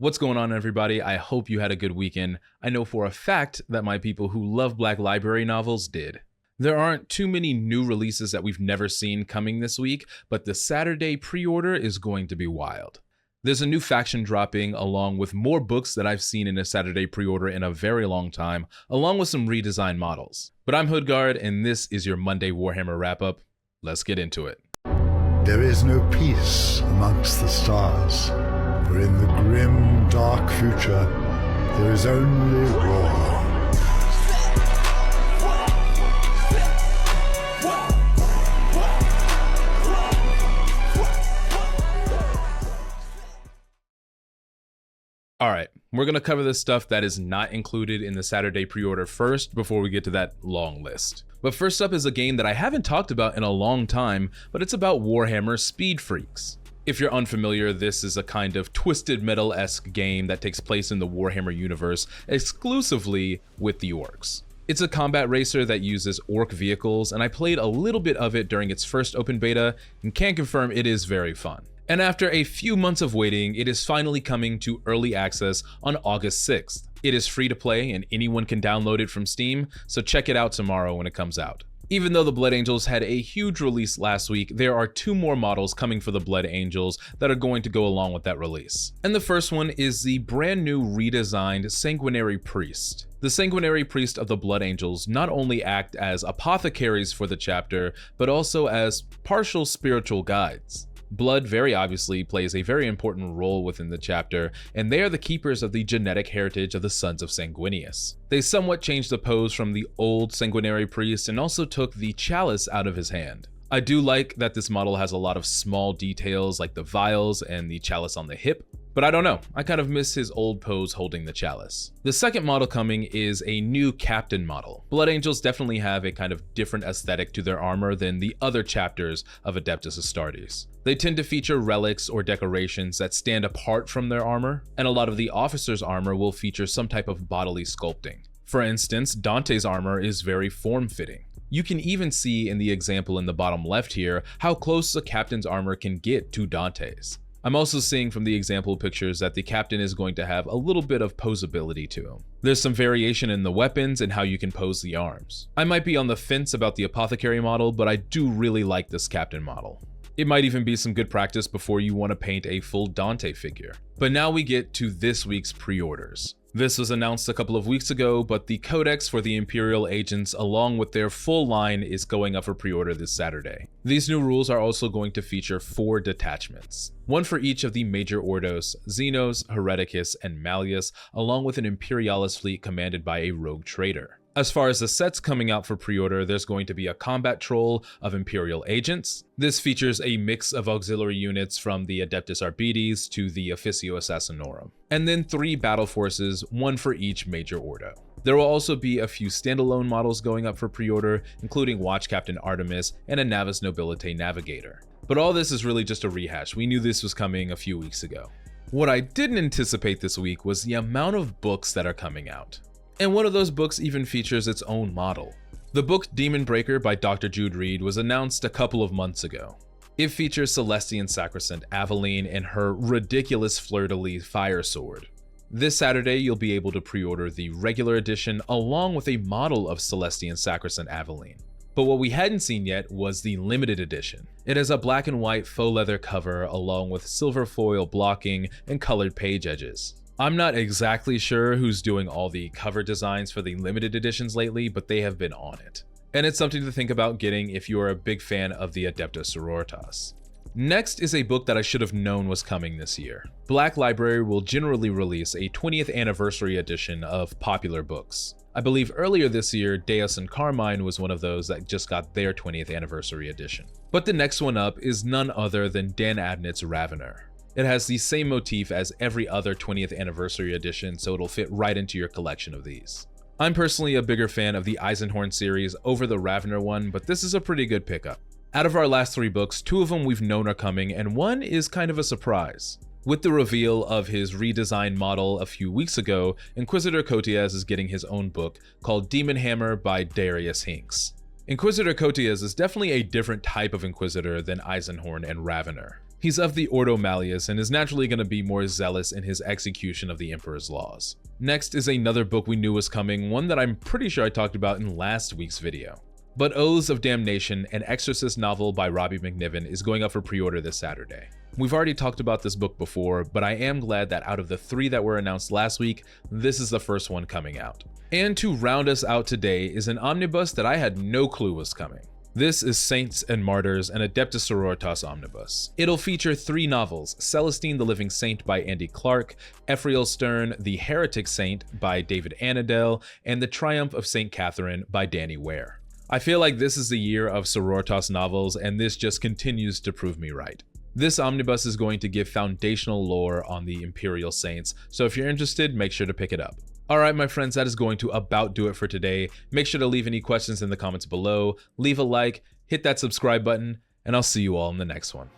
What's going on, everybody? I hope you had a good weekend. I know for a fact that my people who love Black Library novels did. There aren't too many new releases that we've never seen coming this week, but the Saturday pre-order is going to be wild. There's a new faction dropping, along with more books that I've seen in a Saturday pre-order in a very long time, along with some redesigned models. But I'm HoodGuard, and this is your Monday Warhammer wrap-up. Let's get into it. There is no peace amongst the stars, for in the grim, dark future, there is only war. Alright, we're going to cover the stuff that is not included in the Saturday pre-order first before we get to that long list. But first up is a game that I haven't talked about in a long time, but it's about Warhammer Speed Freeks. If you're unfamiliar, this is a kind of Twisted Metal-esque game that takes place in the Warhammer universe exclusively with the orcs. It's a combat racer that uses orc vehicles, and I played a little bit of it during its first open beta and can confirm it is very fun. And after a few months of waiting, it is finally coming to early access on August 6th. It is free to play and anyone can download it from Steam, so check it out tomorrow when it comes out. Even though the Blood Angels had a huge release last week, there are 2 more models coming for the Blood Angels that are going to go along with that release. And the first one is the brand new redesigned Sanguinary Priest. The Sanguinary Priest of the Blood Angels not only act as apothecaries for the chapter, but also as partial spiritual guides. Blood very obviously plays a very important role within the chapter, and they are the keepers of the genetic heritage of the Sons of Sanguinius. They somewhat changed the pose from the old Sanguinary Priest and also took the chalice out of his hand. I do like that this model has a lot of small details like the vials and the chalice on the hip, but I don't know, I kind of miss his old pose holding the chalice. The second model coming is a new captain model. Blood Angels definitely have a kind of different aesthetic to their armor than the other chapters of Adeptus Astartes. They tend to feature relics or decorations that stand apart from their armor, and a lot of the officers' armor will feature some type of bodily sculpting. For instance, Dante's armor is very form-fitting. You can even see in the example in the bottom left here how close a captain's armor can get to Dante's. I'm also seeing from the example pictures that the captain is going to have a little bit of posability to him. There's some variation in the weapons and how you can pose the arms. I might be on the fence about the apothecary model, but I do really like this captain model. It might even be some good practice before you want to paint a full Dante figure. But now we get to this week's pre-orders. This was announced a couple of weeks ago, but the codex for the Imperial agents along with their full line is going up for pre-order this Saturday. These new rules are also going to feature 4 detachments, one for each of the major Ordos, Xenos, Hereticus, and Malleus, along with an Imperialis fleet commanded by a rogue trader. As far as the sets coming out for pre-order, there's going to be a combat troll of Imperial agents. This features a mix of auxiliary units from the Adeptus Arbites to the Officio Assassinorum, and then 3 battle forces, one for each major Ordo. There will also be a few standalone models going up for pre-order, including Watch Captain Artemis and a Navis Nobilite Navigator. But all this is really just a rehash. We knew this was coming a few weeks ago. What I didn't anticipate this week was the amount of books that are coming out. And one of those books even features its own model. The book Demon Breaker by Dr. Jude Reed was announced a couple of months ago. It features Celestian Sacrosanct Aveline and her ridiculous fleur-de-lis fire sword. This Saturday, you'll be able to pre-order the regular edition along with a model of Celestian Sacrosanct Aveline. But what we hadn't seen yet was the limited edition. It has a black and white faux leather cover along with silver foil blocking and colored page edges. I'm not exactly sure who's doing all the cover designs for the limited editions lately, but they have been on it. And it's something to think about getting if you are a big fan of the Adeptus Sororitas. Next is a book that I should have known was coming this year. Black Library will generally release a 20th anniversary edition of popular books. I believe earlier this year, Deus and Carmine was one of those that just got their 20th anniversary edition. But the next one up is none other than Dan Abnett's Ravener. It has the same motif as every other 20th anniversary edition, so it'll fit right into your collection of these. I'm personally a bigger fan of the Eisenhorn series over the Ravener one, but this is a pretty good pickup. Out of our last 3 books, 2 of them we've known are coming, and one is kind of a surprise. With the reveal of his redesigned model a few weeks ago, Inquisitor Cotias is getting his own book called Demon Hammer by Darius Hinks. Inquisitor Cotias is definitely a different type of Inquisitor than Eisenhorn and Ravener. He's of the Ordo Malleus and is naturally going to be more zealous in his execution of the Emperor's laws. Next is another book we knew was coming, one that I'm pretty sure I talked about in last week's video. But Oaths of Damnation, an Exorcist novel by Robbie McNiven, is going up for pre-order this Saturday. We've already talked about this book before, but I am glad that out of the 3 that were announced last week, this is the first one coming out. And to round us out today is an omnibus that I had no clue was coming. This is Saints and Martyrs, an Adeptus Sororitas omnibus. It'll feature 3 novels, Celestine the Living Saint by Andy Clark, Ephriel Stern, The Heretic Saint by David Annandale, and The Triumph of St. Catherine by Danny Ware. I feel like this is the year of Sororitas novels, and this just continues to prove me right. This omnibus is going to give foundational lore on the Imperial Saints, so if you're interested, make sure to pick it up. Alright my friends, that is going to about do it for today. Make sure to leave any questions in the comments below, leave a like, hit that subscribe button, and I'll see you all in the next one.